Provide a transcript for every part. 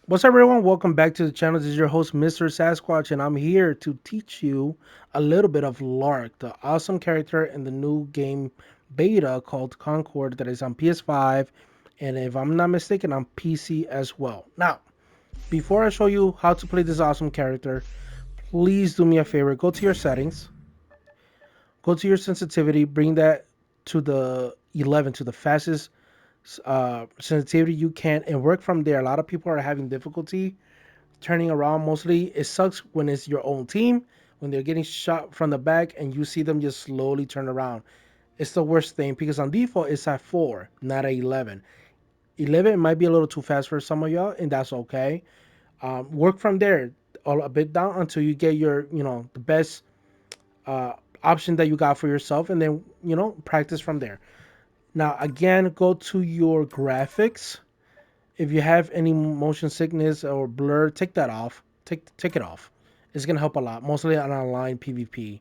What's up, everyone? Welcome back to the channel. This is your host, Mr. Sasquatch, and I'm here to teach you a little bit of Lark, the awesome character in the new game beta called Concord that is on PS5, and if I'm not mistaken, on PC as well. Now, before I show you how to play this awesome character, please do me a favor. Go to your settings, go to your sensitivity, bring that to the 11, to the fastest sensitivity you can, and work from there. A lot of people are having difficulty turning around. Mostly it sucks when it's your own team, when they're getting shot from the back and you see them just slowly turn around. It's the worst thing because on default it's at 4, not at 11. 11 might be a little too fast for some of y'all, and that's okay. Work from there a bit down until you get your, the best uh, option that you got for yourself, and then, practice from there. Now, again, go to your graphics. If you have any motion sickness or blur, take that off. Take it off. It's gonna help a lot, mostly on online PvP.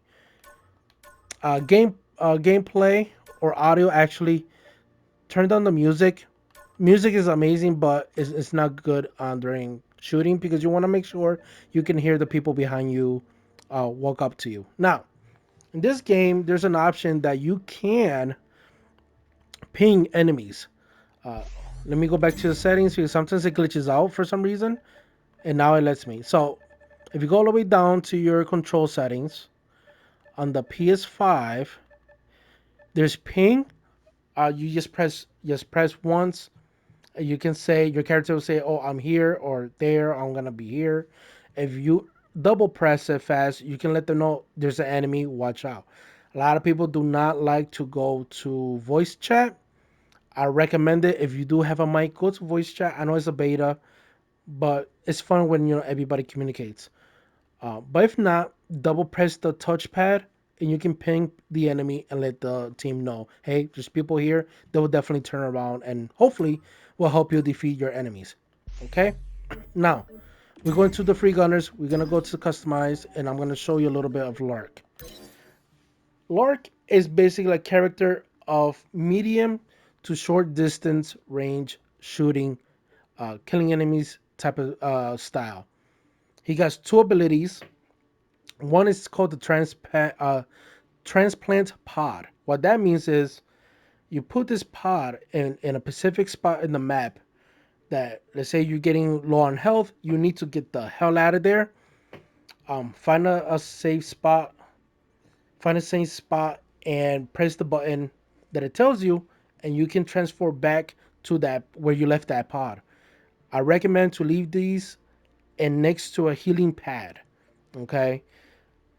Gameplay or audio, actually turn down the music. Music is amazing, but it's not good during shooting because you want to make sure you can hear the people behind you walk up to you. Now, in this game, there's an option that you can ping enemies. Uh, Let me go back to the settings because sometimes it glitches out for some reason, and now it lets me. So if you go all the way down to your control settings on the PS5, there's ping. You just press once. You can say your character will say, "Oh, I'm here," or "There, I'm gonna be here." If you double press it fast, you can let them know there's an enemy. Watch out. A lot of people do not like to go to voice chat. I recommend it if you do have a mic. Go to voice chat. I know it's a beta, but it's fun when everybody communicates. But if not, double press the touchpad and you can ping the enemy and let the team know, hey, there's people here. They will definitely turn around and hopefully will help you defeat your enemies. Okay? Now, we're going to the Freegunners. We're going to go to customize and I'm going to show you a little bit of Lark. Lark is basically a character of medium to short distance range shooting, killing enemies type of style. He has two abilities. One is called the transplant pod. What that means is you put this pod in a specific spot in the map that, let's say you're getting low on health, you need to get the hell out of there. Find a safe spot, find a safe spot, and press the button that it tells you, and you can transfer back to that where you left that pod. I recommend to leave these and next to a healing pad. Okay.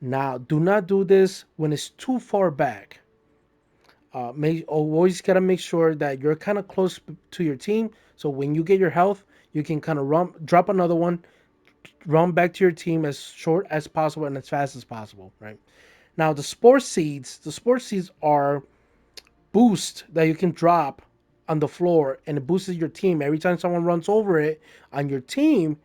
Now, do not do this when it's too far back. Always gotta make sure that you're kind of close to your team. So when you get your health, you can kind of drop another one, run back to your team as short as possible and as fast as possible. Right now, the spore seeds are boost that you can drop on the floor, and it boosts your team every time someone runs over it on your team.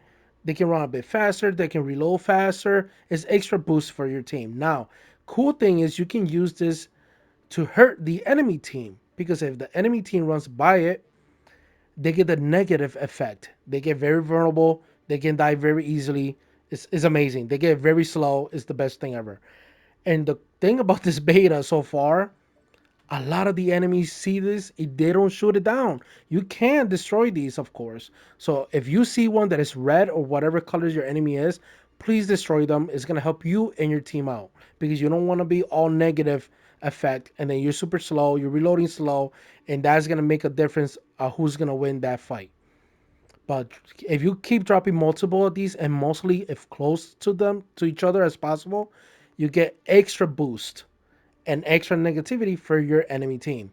They can run a bit faster, they can reload faster. It's extra boost for your team. Now, cool thing is you can use this to hurt the enemy team, because if the enemy team runs by it, they get the negative effect. They get very vulnerable, they can die very easily. It's amazing. They get very slow. It's the best thing ever. And the thing about this beta so far, a lot of the enemies see this, they don't shoot it down. You can destroy these, of course. So if you see one that is red or whatever colors your enemy is, please destroy them. It's going to help you and your team out, because you don't want to be all negative effect and then you're super slow, you're reloading slow, and that's going to make a difference who's going to win that fight. But if you keep dropping multiple of these, and mostly if close to them to each other as possible, you get extra boost and extra negativity for your enemy team.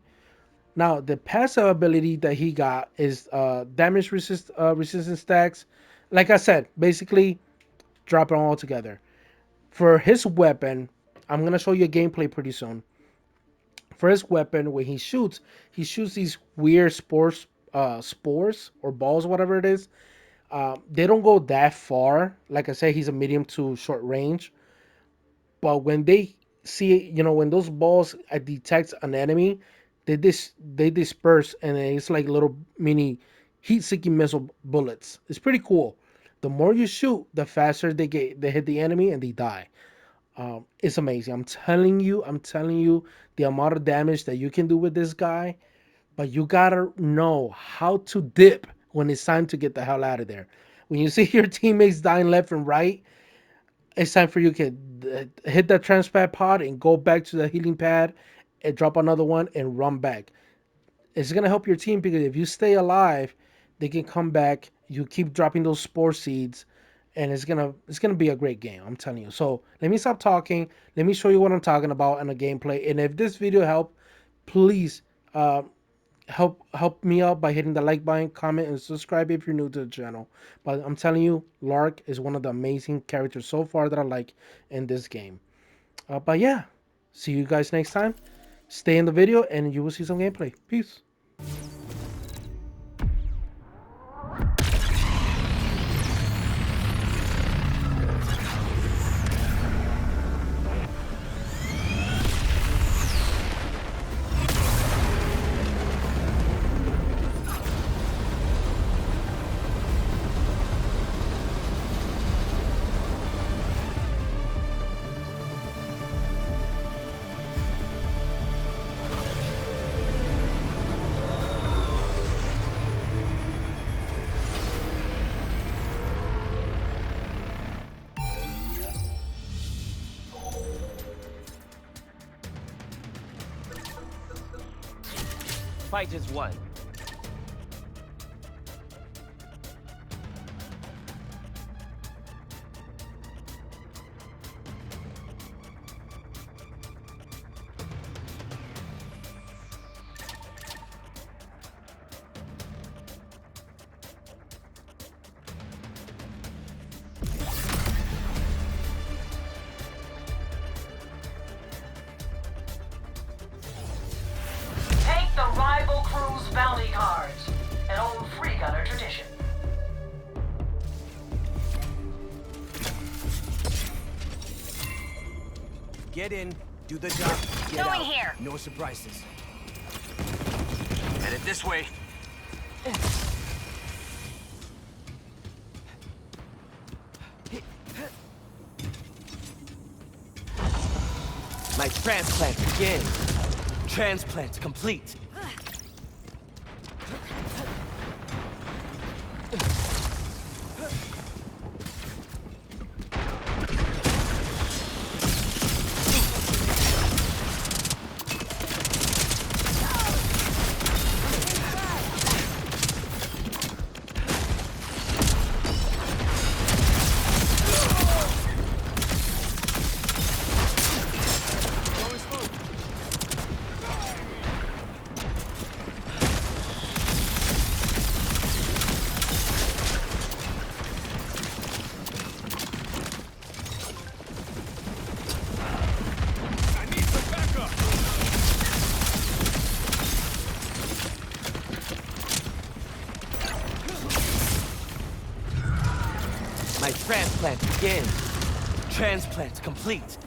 Now, the passive ability that he got is damage resistance stacks. Like I said, basically drop it all together. For his weapon, I'm gonna show you a gameplay pretty soon. For his weapon, when he shoots these weird spores or balls, whatever it is. They don't go that far. Like I said, he's a medium to short range. But when they see, when those balls detect an enemy, they disperse, and it's like little mini heat-seeking missile bullets. It's pretty cool. The more you shoot, the faster they hit the enemy and they die. It's amazing. I'm telling you, the amount of damage that you can do with this guy. But you gotta know how to dip when it's time to get the hell out of there. When you see your teammates dying left and right, it's time for you to hit that transplant pod and go back to the healing pad and drop another one and run back. It's gonna help your team because if you stay alive, they can come back. You keep dropping those spore seeds, and it's gonna be a great game. I'm telling you. So let me stop talking. Let me show you what I'm talking about in a gameplay. And if this video helped, please uh, help me out by hitting the like button, comment, and subscribe if you're new to the channel. But I'm telling you, Lark is one of the amazing characters so far that I like in this game. But yeah, see you guys next time. Stay in the video, and you will see some gameplay. Peace. Fight is won. Take the rival crew's bounty cards, an old Freegunner tradition. Get in, do the job, get Going out. here. No surprises. Headed this way. My transplant begins. Transplant complete. My transplant begins. Transplant complete.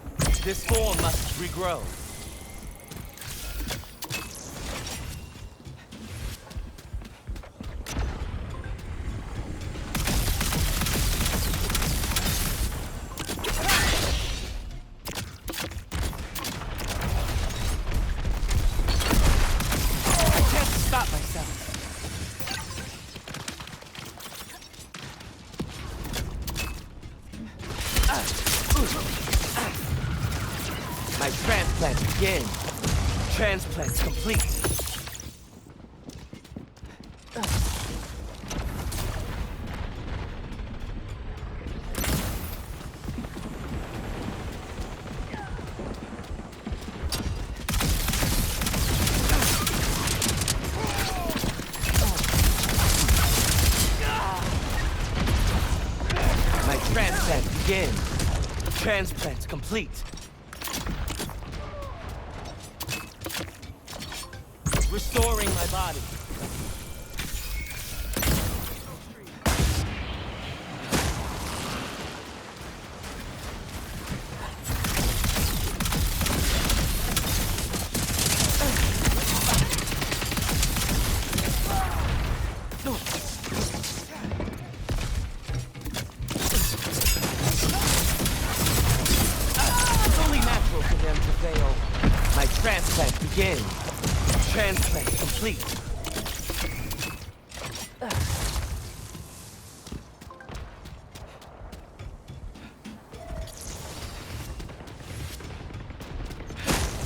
This form must regrow. I can't stop myself. My transplant begins. Transplant complete. My transplant begins. Transplant complete. Restoring my body. begin. Transplant complete.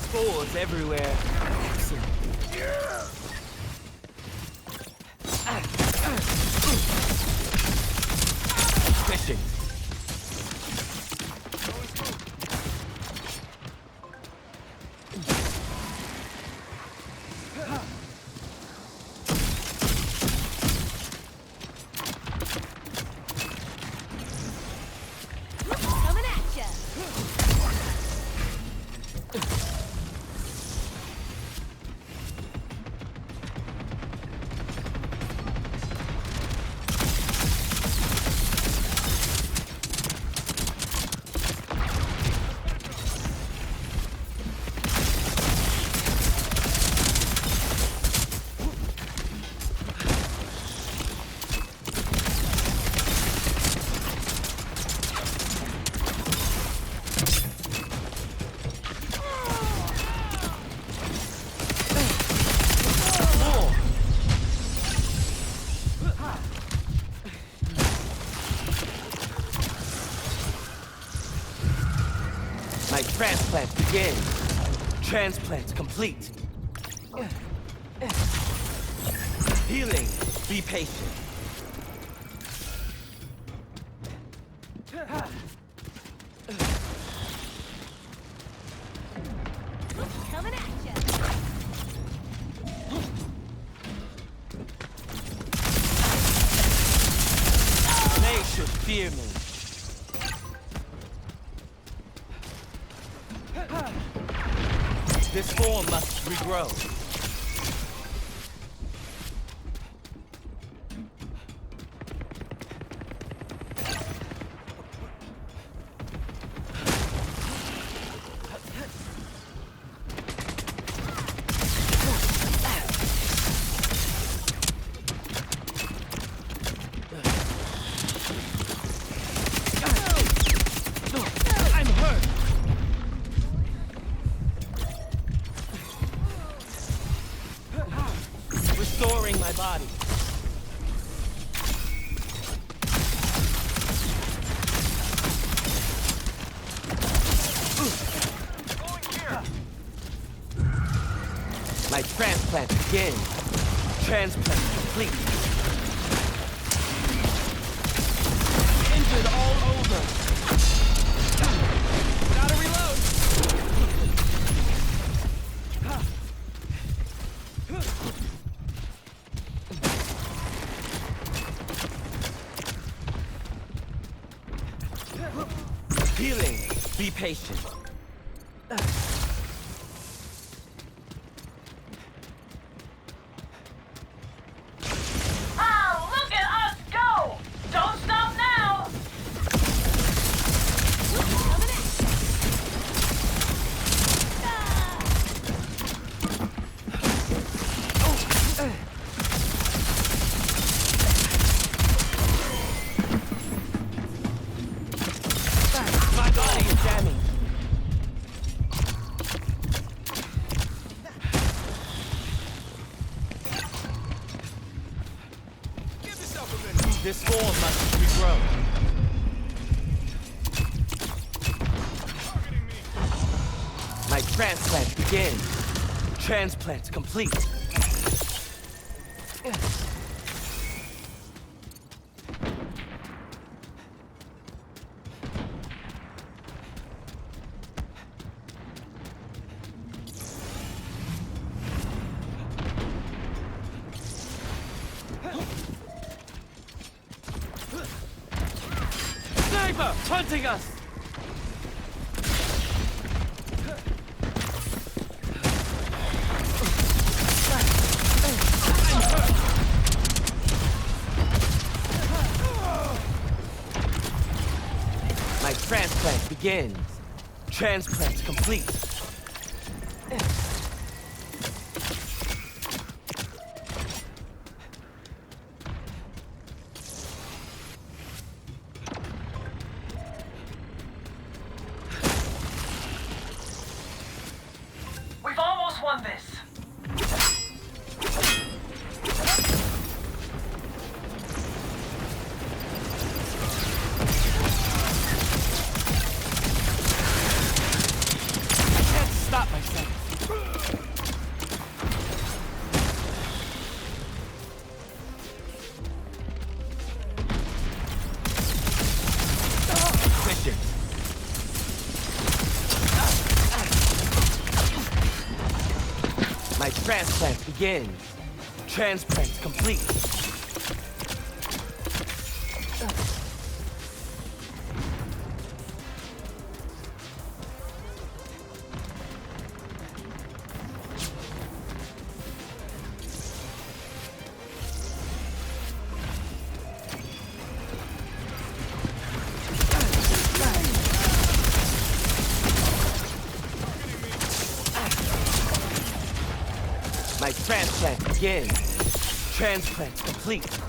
Spores everywhere. Excellent. Efficient. Coming at ya. My transplant begin. Transplant complete. Healing. Be patient. Coming at ya. They should fear me. This form must regrow. I'm hurt. Restoring my body. My transplant begin. Transplant complete. Injured all over. Gotta reload. Healing. Be patient. Ah, look at us go! Don't stop now! Coming at My body is damaged. This form must regrow. My transplant begin. Transplant complete. Sniper hunting us! My transplant begins. Transplant complete. We've almost won this. Transplant begin. Transplant complete. My transplant begin. Transplant complete.